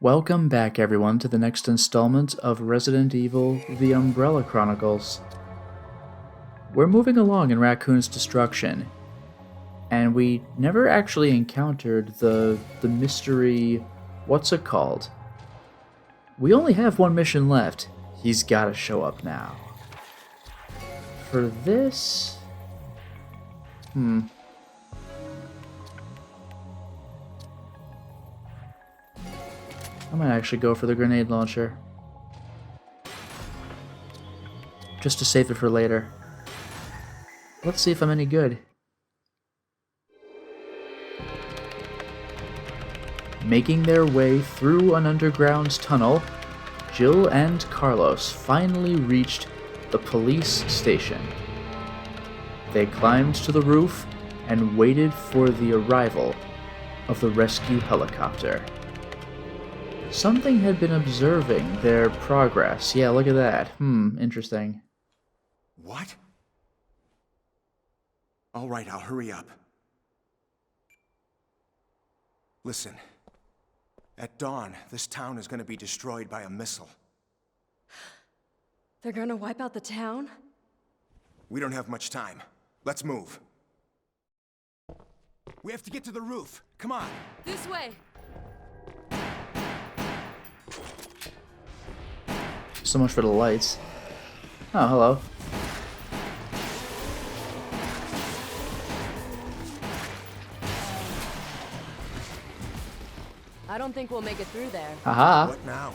Welcome back, everyone, to the next installment of Resident Evil: The Umbrella Chronicles. We're moving along in Raccoon's destruction, and we never actually encountered the mystery... what's it called? We only have one mission left. He's gotta show up now. For this... I might actually go for the grenade launcher. Just to save it for later. Let's see if I'm any good. Making their way through an underground tunnel, Jill and Carlos finally reached the police station. They climbed to the roof and waited for the arrival of the rescue helicopter. Something had been observing their progress. Yeah, look at that. Interesting. What? All right, I'll hurry up. Listen. At dawn, this town is going to be destroyed by a missile. They're gonna wipe out the town? We don't have much time. Let's move. We have to get to the roof. Come on. This way! So much for the lights. Oh, hello. I don't think we'll make it through there. Aha! What now?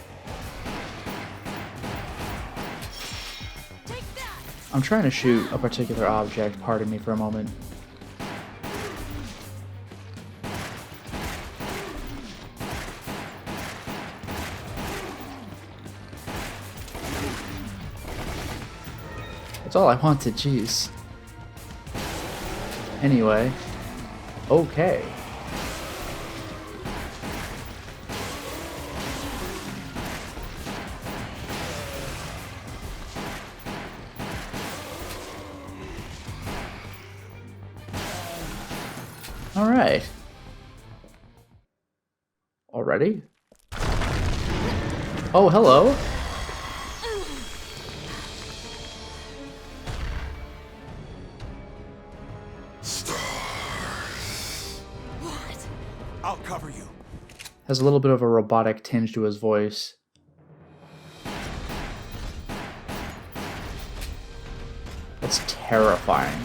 Take that! I'm trying to shoot a particular object, pardon me for a moment. That's all I wanted, jeez. Anyway. Okay. Alright. Already? Oh, hello. What? I'll cover you. Has a little bit of a robotic tinge to his voice. That's terrifying.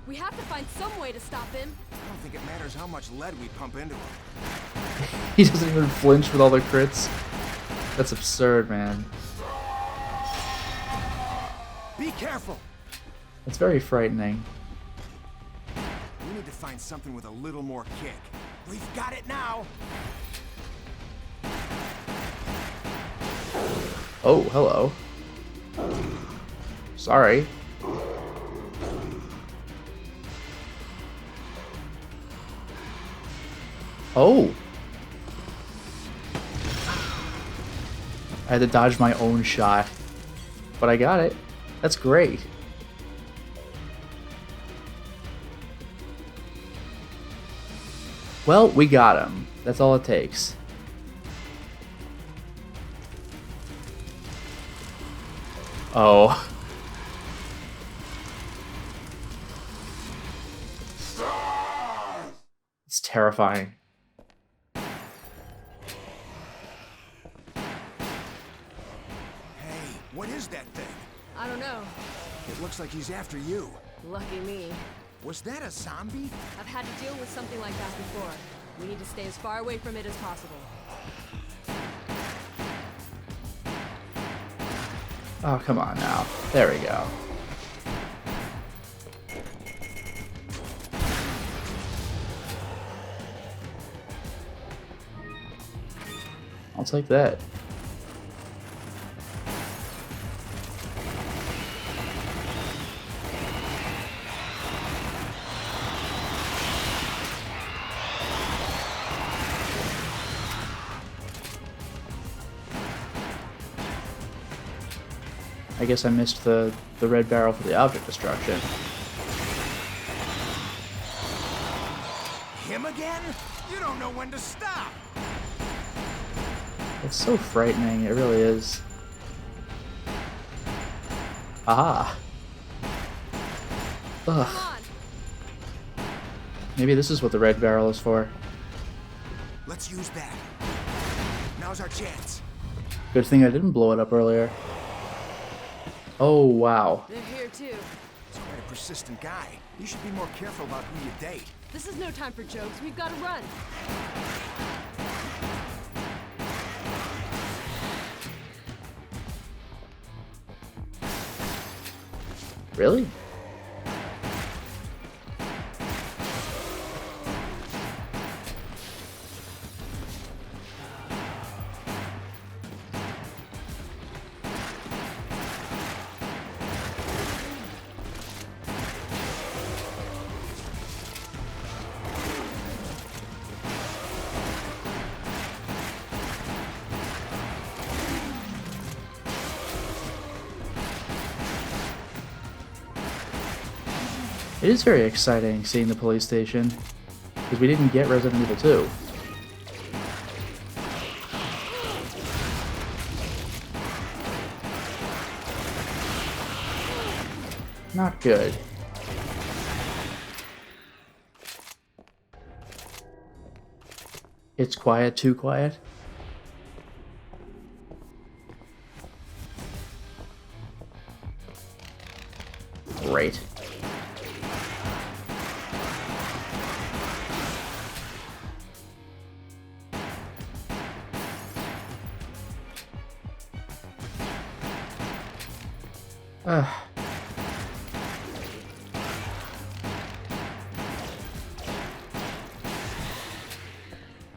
We have to find some way to stop him. I don't think it matters how much lead we pump into him. He doesn't even flinch with all the crits. That's absurd, man. Be careful! That's very frightening. We need to find something with a little more kick. We've got it now! Oh, hello. Sorry. Oh! I had to dodge my own shot. But I got it. That's great. Well, we got him. That's all it takes. Oh. It's terrifying. Hey, what is that thing? I don't know. It looks like he's after you. Lucky me. Was that a zombie? I've had to deal with something like that before. We need to stay as far away from it as possible. Oh, come on now. There we go. I'll take that. I guess I missed the red barrel for the object destruction. Him again? again? You don't know when to stop. It's so frightening, it really is. Aha! Come Ugh. on. Maybe this is what the red barrel is for. Let's use that. Now's our chance. Good thing I didn't blow it up earlier. Oh, wow. They're here too. He's quite a persistent guy. You should be more careful about who you date. This is no time for jokes. We've got to run. Really? It is very exciting seeing the police station, because we didn't get Resident Evil 2. Not good. It's quiet, too quiet. Great.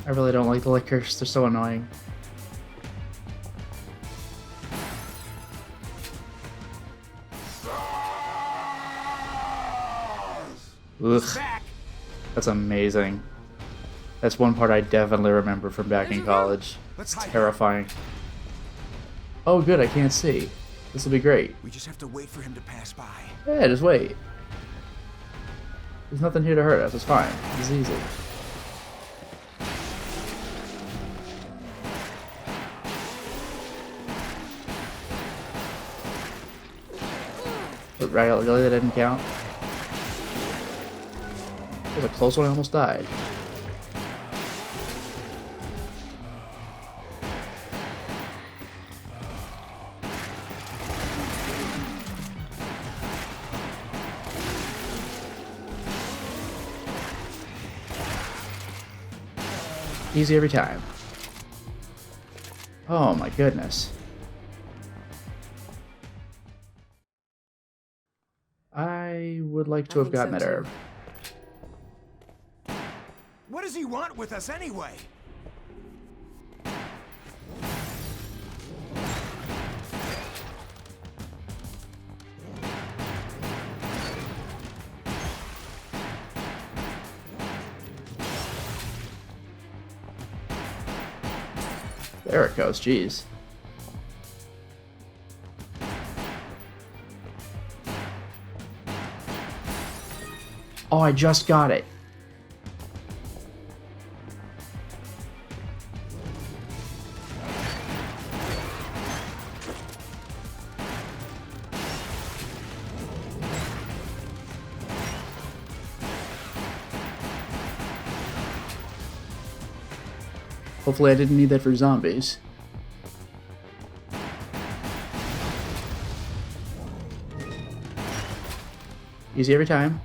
I really don't like the lickers, they're so annoying. Ugh, that's amazing. That's one part I definitely remember from back in college. It's terrifying. Oh good, I can't see. This will be great. We just have to wait for him to pass by. Yeah, just wait. There's nothing here to hurt us, it's fine. It's easy. But really, that didn't count? That was a close one, I almost died. Easy every time. Oh my goodness. I would like to have gotten that herb. What does he want with us anyway? There it goes, jeez. Oh, I just got it. Hopefully I didn't need that for zombies. Easy every time.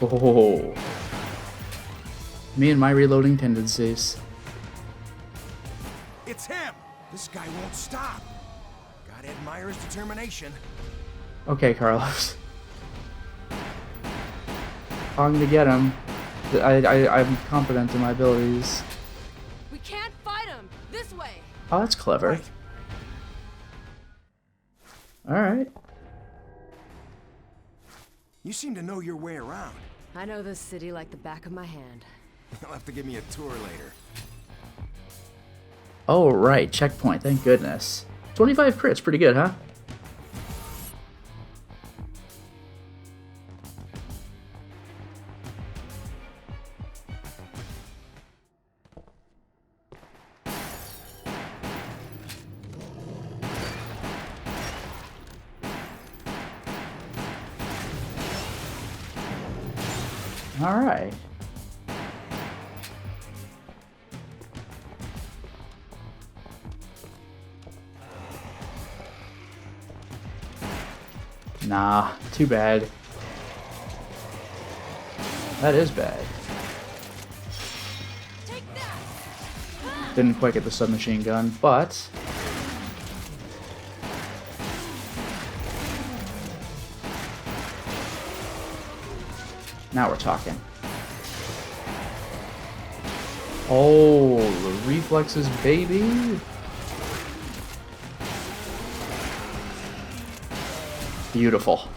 Oh. Me and my reloading tendencies. It's him! This guy won't stop. Gotta admire his determination. Okay, Carlos. I'm gonna get him. I'm confident in my abilities. We can't fight him. This way. Oh, that's clever. Right. Alright. You seem to know your way around. I know this city like the back of my hand. You'll have to give me a tour later. Oh, right. Checkpoint. Thank goodness. 25 crits. Pretty good, huh? Alright. Nah, too bad. That is bad. Didn't quite get the submachine gun, but now we're talking. Oh, the reflexes, baby! Beautiful.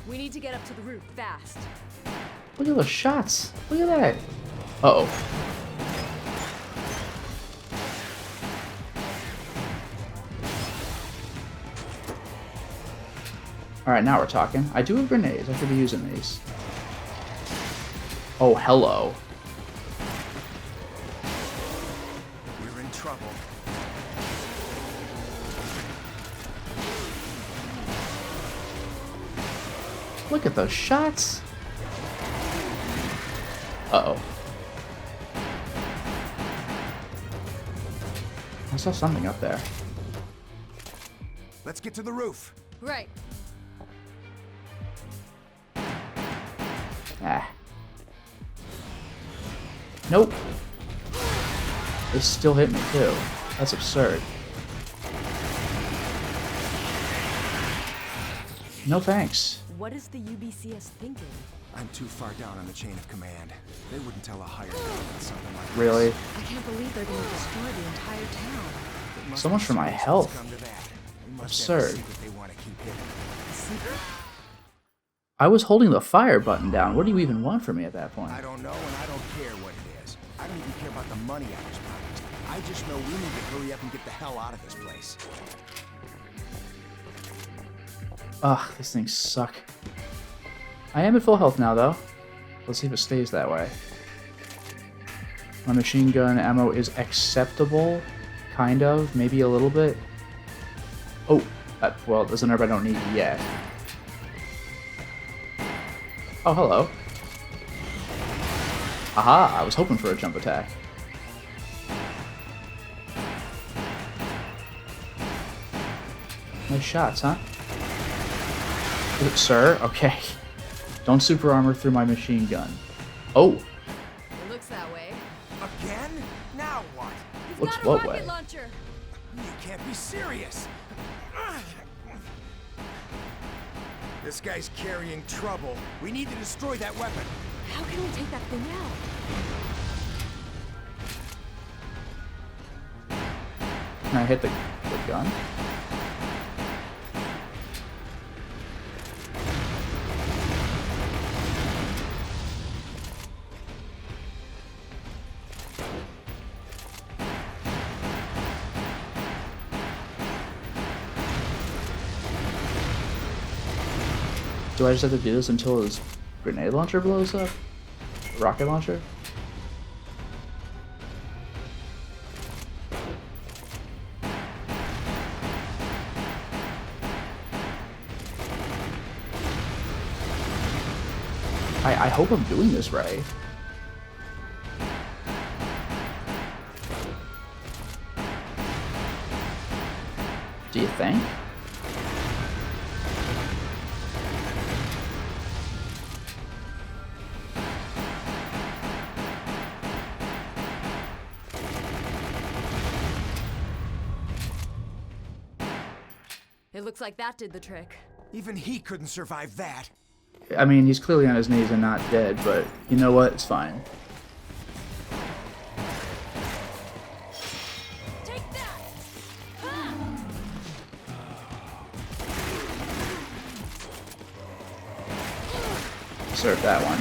We need to get up to the roof fast. Look at those shots. Look at that. Uh-oh. Alright, now we're talking. I do have grenades. I should be using these. Oh, hello. We're in trouble. Look at those shots. Uh-oh. I saw something up there. Let's get to the roof. Right. Ah. Nope. They still hit me too. That's absurd. No thanks. What is the UBCS thinking? I'm too far down on the chain of command. They wouldn't tell a higher gun something like this. Really? I can't believe they're going to destroy the entire town. It must So much be for my serious health. when it's come to that. They must have a Absurd. secret they want to keep hidden. A secret? I was holding the fire button down. What do you even want from me at that point? I don't know, and I don't care what it is. I don't even care about the money I was promised. I just know we need to hurry up and get the hell out of this place. Ugh, these things suck. I am at full health now, though. Let's see if it stays that way. My machine gun ammo is acceptable. Kind of. Maybe a little bit. Oh, well, there's a nerve I don't need yet. Oh, hello. Aha, I was hoping for a jump attack. Nice shots, huh? Sir? Okay. Don't super armor through my machine gun. Oh! It looks that way. Again? Now what? You've Looks got a what rocket way? launcher. You can't be serious. This guy's carrying trouble. We need to destroy that weapon. How can we take that thing out? Can I hit the gun? Do I just have to do this until his grenade launcher blows up? Rocket launcher? I hope I'm doing this right. Do you think? It looks like that did the trick. Even he couldn't survive that. I mean, he's clearly on his knees and not dead, but you know what? It's fine. Take that! Serve that one.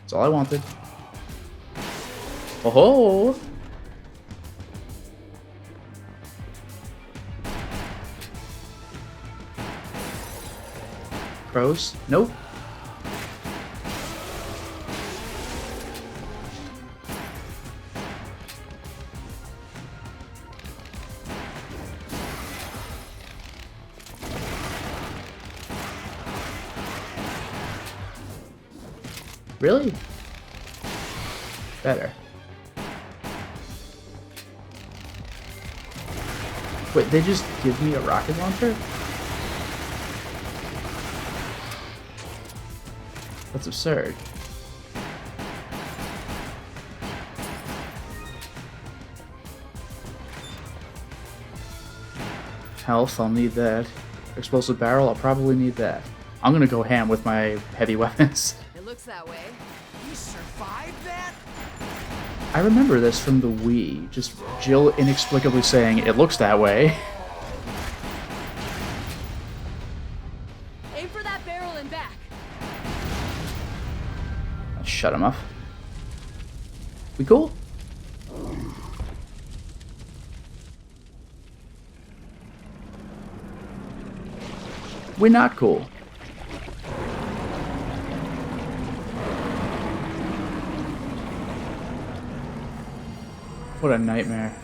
That's all I wanted. Oh ho! Crows? Nope. Really? Better. Wait, they just give me a rocket launcher? That's absurd. Health, I'll need that. Explosive barrel, I'll probably need that. I'm gonna go ham with my heavy weapons. It looks that way. You survived that? I remember this from the Wii, just Jill inexplicably saying, "It looks that way." Aim for that barrel and back. Shut him up. We cool? We're not cool. What a nightmare.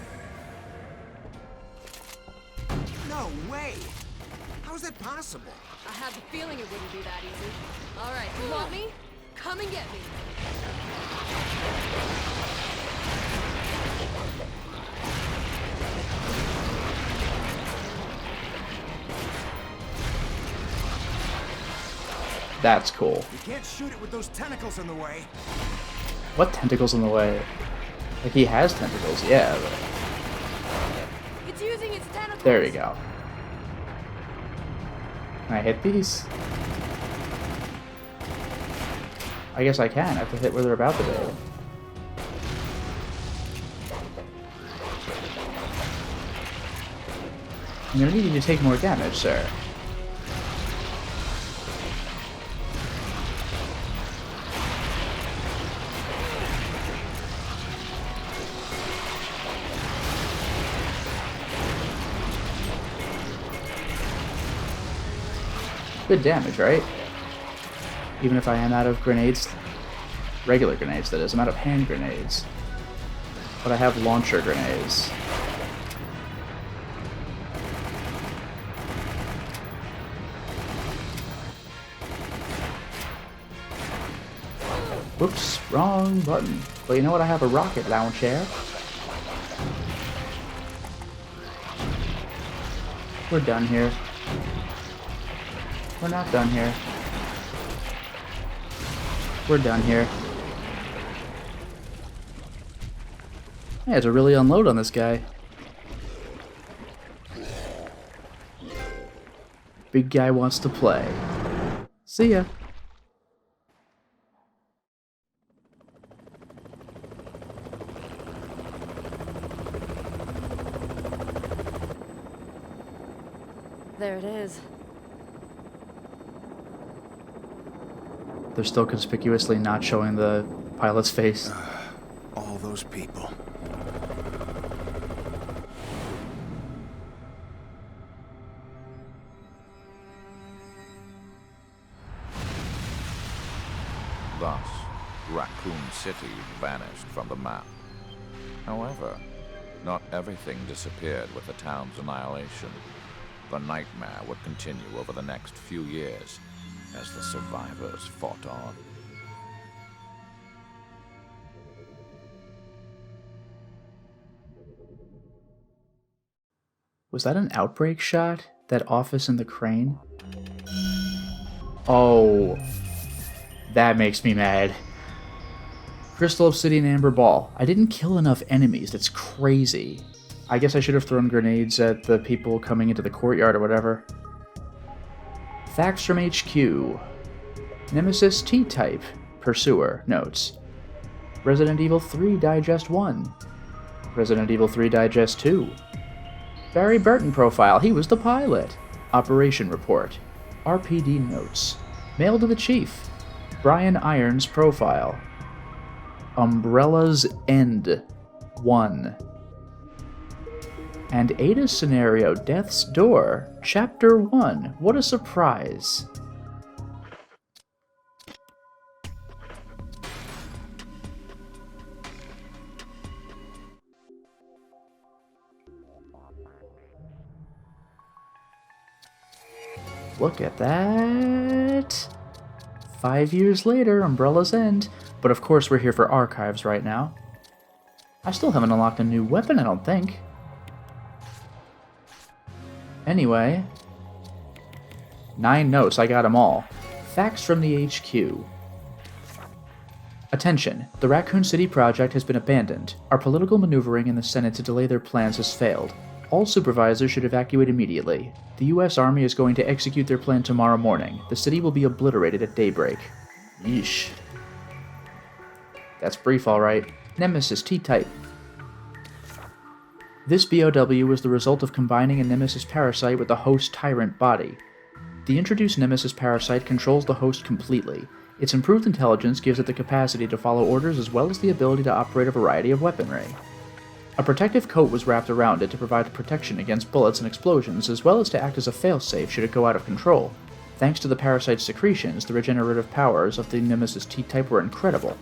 No way! How's that possible? I had the feeling it wouldn't be that easy. All right, you want me? Come and get me. That's cool. You can't shoot it with those tentacles in the way. What tentacles in the way? Like, he has tentacles, yeah, but... It's using its tentacles. There we go. Can I hit these? I guess I can. I have to hit where they're about to be. I'm gonna need you to take more damage, sir. Good damage, right? Even if I am out of grenades. Regular grenades, that is. I'm out of hand grenades. But I have launcher grenades. Whoops, wrong button. Well, you know what? I have a rocket launcher. We're done here. We're not done here. We're done here. I had to really unload on this guy. Big guy wants to play. See ya. There it is. They're still conspicuously not showing the pilot's face. All those people. Thus, Raccoon City vanished from the map. However, not everything disappeared with the town's annihilation. The nightmare would continue over the next few years as the survivors fought on. Was that an outbreak shot? That office in the crane? Oh, that makes me mad. Crystal Obsidian Amber Ball. I didn't kill enough enemies. That's crazy. I guess I should have thrown grenades at the people coming into the courtyard or whatever. Facts from HQ. Nemesis T-Type. Pursuer. Notes. Resident Evil 3 Digest 1. Resident Evil 3 Digest 2. Barry Burton profile. He was the pilot. Operation report. RPD notes. Mail to the chief. Brian Irons profile. Umbrella's End 1. And Ada's scenario, Death's Door, Chapter 1. What a surprise. Look at that. 5 years later, Umbrella's End. But of course we're here for archives right now. I still haven't unlocked a new weapon, I don't think. Anyway. 9 notes, I got them all. Facts from the HQ. Attention, the Raccoon City project has been abandoned. Our political maneuvering in the Senate to delay their plans has failed. All supervisors should evacuate immediately. The US Army is going to execute their plan tomorrow morning. The city will be obliterated at daybreak. Yeesh. That's brief, alright. Nemesis T-Type. This BOW was the result of combining a Nemesis parasite with the host tyrant body. The introduced Nemesis parasite controls the host completely. Its improved intelligence gives it the capacity to follow orders as well as the ability to operate a variety of weaponry. A protective coat was wrapped around it to provide protection against bullets and explosions, as well as to act as a failsafe should it go out of control. Thanks to the parasite's secretions, the regenerative powers of the Nemesis T-Type were incredible.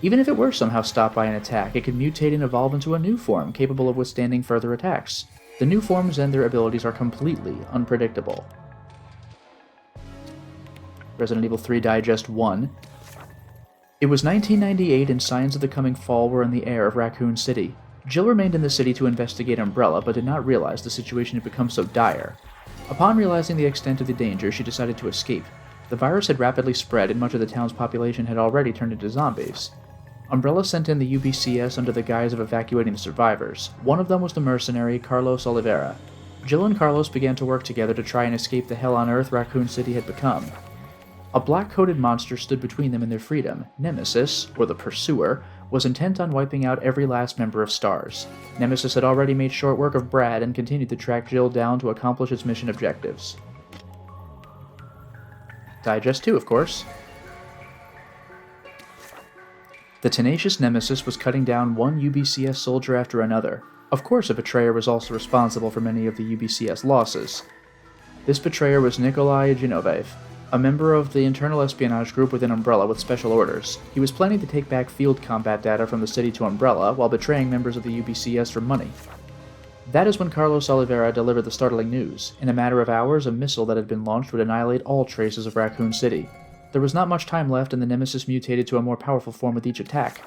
Even if it were somehow stopped by an attack, it could mutate and evolve into a new form capable of withstanding further attacks. The new forms and their abilities are completely unpredictable. Resident Evil 3 Digest 1. It was 1998 and signs of the coming fall were in the air of Raccoon City. Jill remained in the city to investigate Umbrella, but did not realize the situation had become so dire. Upon realizing the extent of the danger, she decided to escape. The virus had rapidly spread and much of the town's population had already turned into zombies. Umbrella sent in the UBCS under the guise of evacuating the survivors. One of them was the mercenary Carlos Oliveira. Jill and Carlos began to work together to try and escape the hell on earth Raccoon City had become. A black-coated monster stood between them and their freedom. Nemesis, or the Pursuer, was intent on wiping out every last member of STARS. Nemesis had already made short work of Brad and continued to track Jill down to accomplish its mission objectives. Digest 2, of course. The tenacious Nemesis was cutting down one UBCS soldier after another. Of course, a betrayer was also responsible for many of the UBCS losses. This betrayer was Nikolai Genoviev, a member of the internal espionage group within Umbrella with special orders. He was planning to take back field combat data from the city to Umbrella while betraying members of the UBCS for money. That is when Carlos Oliveira delivered the startling news. In a matter of hours, a missile that had been launched would annihilate all traces of Raccoon City. There was not much time left and the Nemesis mutated to a more powerful form with each attack.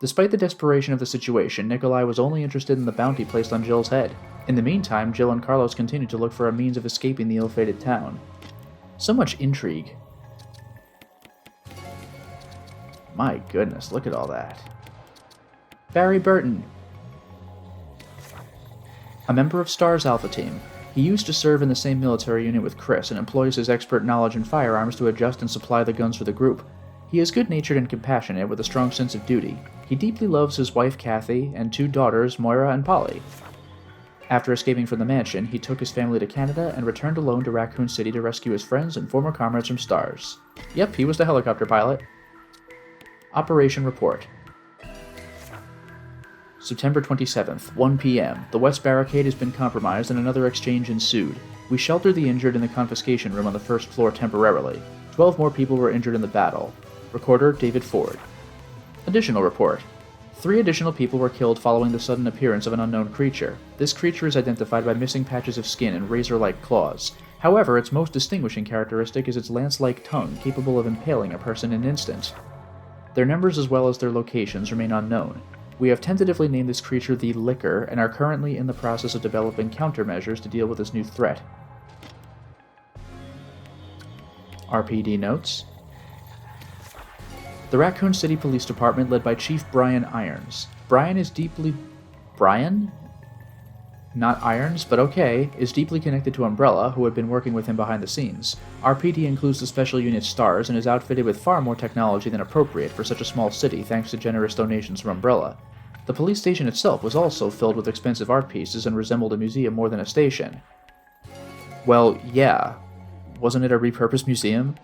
Despite the desperation of the situation, Nikolai was only interested in the bounty placed on Jill's head. In the meantime, Jill and Carlos continued to look for a means of escaping the ill-fated town. So much intrigue. My goodness, look at all that. Barry Burton. A member of STARS Alpha Team. He used to serve in the same military unit with Chris and employs his expert knowledge in firearms to adjust and supply the guns for the group. He is good-natured and compassionate with a strong sense of duty. He deeply loves his wife Kathy and 2 daughters, Moira and Polly. After escaping from the mansion, he took his family to Canada and returned alone to Raccoon City to rescue his friends and former comrades from STARS. Yep, he was the helicopter pilot. Operation Report. September 27th, 1 p.m. The West Barricade has been compromised and another exchange ensued. We sheltered the injured in the confiscation room on the first floor temporarily. 12 more people were injured in the battle. Recorder David Ford. Additional report. 3 additional people were killed following the sudden appearance of an unknown creature. This creature is identified by missing patches of skin and razor-like claws. However, its most distinguishing characteristic is its lance-like tongue, capable of impaling a person in an instant. Their numbers as well as their locations remain unknown. We have tentatively named this creature the Licker and are currently in the process of developing countermeasures to deal with this new threat. RPD notes. The Raccoon City Police Department, led by Chief Brian Irons. Brian is deeply... Brian? Not Irons, but okay, is deeply connected to Umbrella, who had been working with him behind the scenes. RPD includes the special unit STARS and is outfitted with far more technology than appropriate for such a small city thanks to generous donations from Umbrella. The police station itself was also filled with expensive art pieces and resembled a museum more than a station. Well, yeah. Wasn't it a repurposed museum?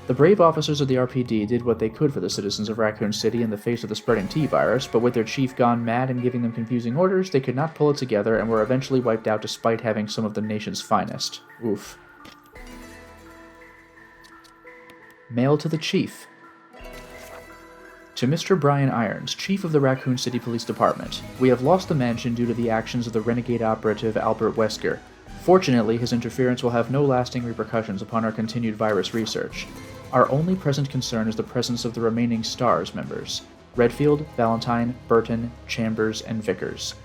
The brave officers of the RPD did what they could for the citizens of Raccoon City in the face of the spreading T-virus, but with their chief gone mad and giving them confusing orders, they could not pull it together and were eventually wiped out despite having some of the nation's finest. Oof. Mail to the Chief. To Mr. Brian Irons, Chief of the Raccoon City Police Department, we have lost the mansion due to the actions of the renegade operative Albert Wesker. Fortunately, his interference will have no lasting repercussions upon our continued virus research. Our only present concern is the presence of the remaining STARS members: Redfield, Valentine, Burton, Chambers, and Vickers.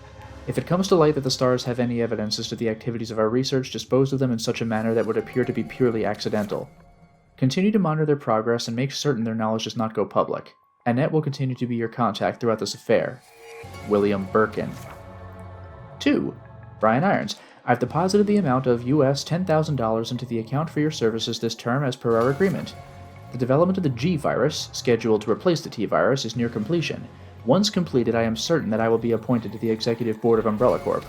If it comes to light that the STARS have any evidence as to the activities of our research, dispose of them in such a manner that would appear to be purely accidental. Continue to monitor their progress and make certain their knowledge does not go public. Annette will continue to be your contact throughout this affair. William Birkin. 2. Brian Irons. I've deposited the amount of US $10,000 into the account for your services this term as per our agreement. The development of the G virus, scheduled to replace the T virus, is near completion. Once completed, I am certain that I will be appointed to the Executive Board of Umbrella Corp.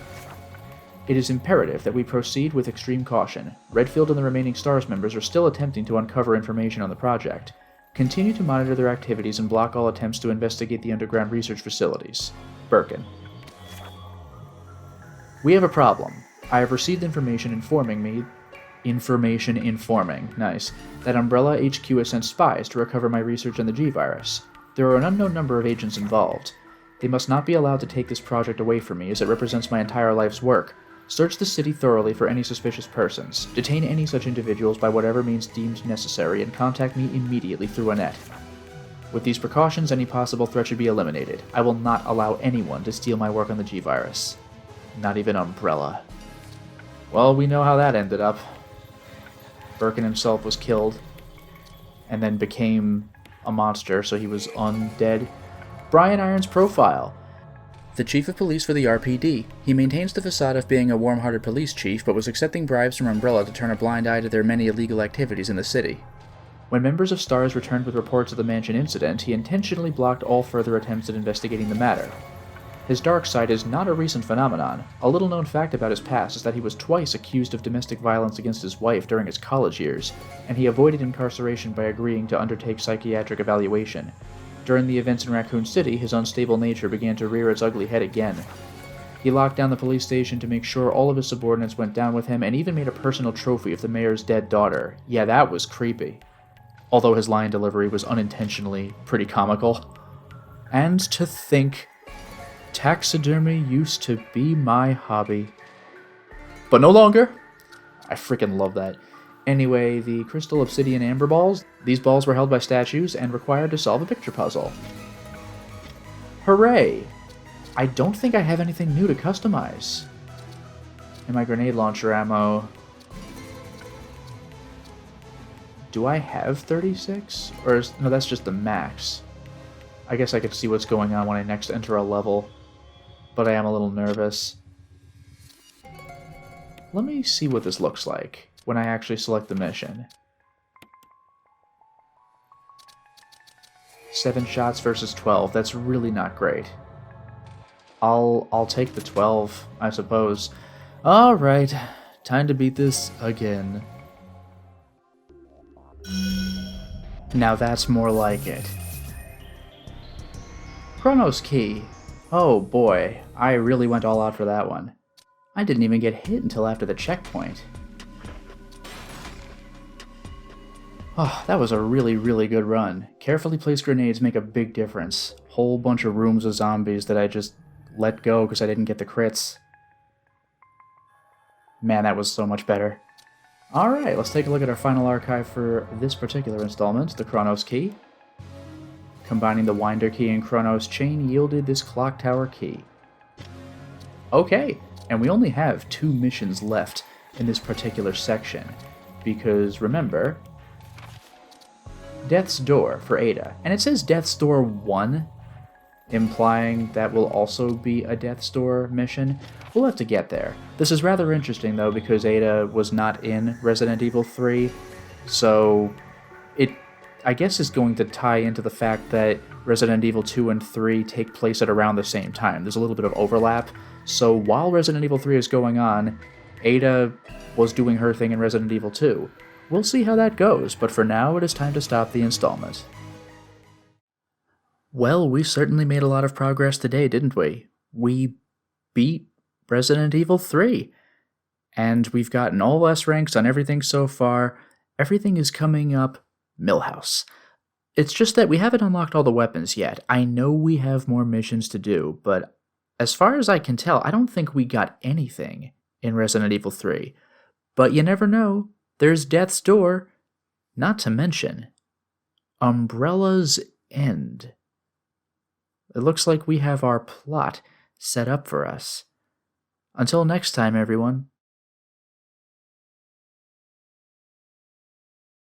It is imperative that we proceed with extreme caution. Redfield and the remaining STARS members are still attempting to uncover information on the project. Continue to monitor their activities and block all attempts to investigate the underground research facilities. Birkin. We have a problem. I have received information informing, nice, that Umbrella HQ has sent spies to recover my research on the G virus. There are an unknown number of agents involved. They must not be allowed to take this project away from me, as it represents my entire life's work. Search the city thoroughly for any suspicious persons. Detain any such individuals by whatever means deemed necessary, and contact me immediately through Annette. With these precautions, any possible threat should be eliminated. I will not allow anyone to steal my work on the G virus. Not even Umbrella. Well, we know how that ended up. Birkin himself was killed, and then became a monster, so he was undead. Brian Irons' profile. The chief of police for the RPD. He maintains the facade of being a warm-hearted police chief, but was accepting bribes from Umbrella to turn a blind eye to their many illegal activities in the city. When members of STARS returned with reports of the mansion incident, he intentionally blocked all further attempts at investigating the matter. His dark side is not a recent phenomenon. A little-known fact about his past is that he was twice accused of domestic violence against his wife during his college years, and he avoided incarceration by agreeing to undertake psychiatric evaluation. During the events in Raccoon City, his unstable nature began to rear its ugly head again. He locked down the police station to make sure all of his subordinates went down with him, and even made a personal trophy of the mayor's dead daughter. Yeah, that was creepy. Although his line delivery was unintentionally pretty comical. And to think, taxidermy used to be my hobby. But no longer! I freaking love that. Anyway, the crystal obsidian amber balls. These balls were held by statues and required to solve a picture puzzle. Hooray! I don't think I have anything new to customize. And my grenade launcher ammo... Do I have 36? Or is... No, that's just the max. I guess I could see what's going on when I next enter a level. But I am a little nervous. Let me see what this looks like when I actually select the mission. 7 shots versus 12. That's really not great. I'll take the 12, I suppose. Alright, time to beat this again. Now that's more like it. Chronos Key. Oh boy, I really went all out for that one. I didn't even get hit until after the checkpoint. Oh, that was a really, really good run. Carefully placed grenades make a big difference. Whole bunch of rooms of zombies that I just let go because I didn't get the crits. Man, that was so much better. Alright, let's take a look at our final archive for this particular installment, the Chronos Key. Combining the Winder Key and Chronos Chain yielded this Clock Tower Key. Okay, and we only have 2 missions left in this particular section, because remember, Death's Door for Ada, and it says Death's Door 1, implying that will also be a Death's Door mission. We'll have to get there. This is rather interesting though, because Ada was not in Resident Evil 3, so it, I guess, is going to tie into the fact that Resident Evil 2 and 3 take place at around the same time. There's a little bit of overlap, so while Resident Evil 3 is going on, Ada was doing her thing in Resident Evil 2. We'll see how that goes, but for now it is time to stop the installment. Well, we certainly made a lot of progress today, didn't we? We beat Resident Evil 3, and we've gotten all S ranks on everything so far. Everything is coming up Millhouse. It's just that we haven't unlocked all the weapons yet. I know we have more missions to do, but as far as I can tell, I don't think we got anything in Resident Evil 3. But you never know. There's Death's Door, not to mention Umbrella's End. It looks like we have our plot set up for us. Until next time, everyone.